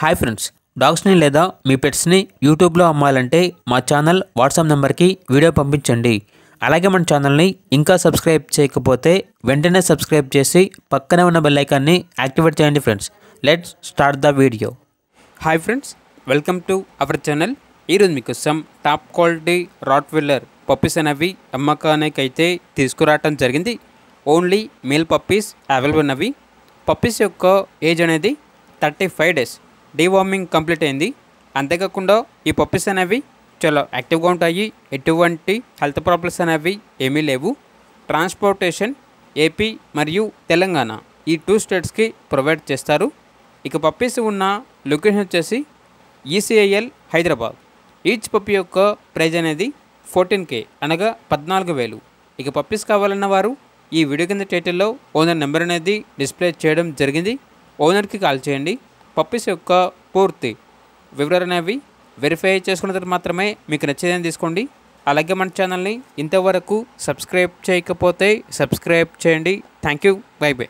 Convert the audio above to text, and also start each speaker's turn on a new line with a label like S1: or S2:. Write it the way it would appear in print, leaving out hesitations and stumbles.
S1: Hi friends, డాగ్స్ని లేదా మీ పెట్స్ని యూట్యూబ్లో అమ్మాలంటే మా ఛానల్ వాట్సాప్ నెంబర్కి వీడియో పంపించండి. అలాగే మన ఛానల్ని ఇంకా సబ్స్క్రైబ్ చేయకపోతే వెంటనే సబ్స్క్రైబ్ చేసి పక్కనే ఉన్న బెల్ ఐకాన్ని యాక్టివేట్ చేయండి friends. Let's start the video. Hi friends, welcome to our channel. ఈరోజు మీకోసం టాప్ క్వాలిటీ రాట్వీలర్ పప్పీస్ అనేవి అమ్మకానికి అయితే తీసుకురావటం జరిగింది. ఓన్లీ మేల్ పప్పీస్ అవైలబుల్ ఉన్నవి. పప్పీస్ యొక్క ఏజ్ అనేది 35 డేస్. డీవార్మింగ్ కంప్లీట్ అయింది. అంతేకాకుండా ఈ పప్పీస్ అనేవి చాలా యాక్టివ్గా ఉంటాయి. ఎటువంటి హెల్త్ ప్రాబ్లమ్స్ అనేవి ఏమీ లేవు. ట్రాన్స్పోర్టేషన్ ఏపీ మరియు తెలంగాణ ఈ 2 స్టేట్స్కి ప్రొవైడ్ చేస్తారు. ఇక పప్పీస్ ఉన్న లొకేషన్ వచ్చేసి ఈసీఐఎల్ హైదరాబాద్. ఈచ్ పప్పీ యొక్క ప్రైజ్ అనేది 14K అనగా 14,000. ఇక పప్పీస్ కావాలన్న వారు ఈ వీడియో కింద టైటిల్లో ఓనర్ నెంబర్ అనేది డిస్ప్లే చేయడం జరిగింది. ఓనర్కి కాల్ చేయండి. పప్పీస్ యొక్క పూర్తి వివరాలు అనేవి వెరిఫై చేసుకున్న తర్వాత మాత్రమే మీకు నచ్చేదని తీసుకోండి. అలాగే మన ఛానల్ని ఇంతవరకు సబ్స్క్రైబ్ చేయకపోతే సబ్స్క్రైబ్ చేయండి. Thank you. By by.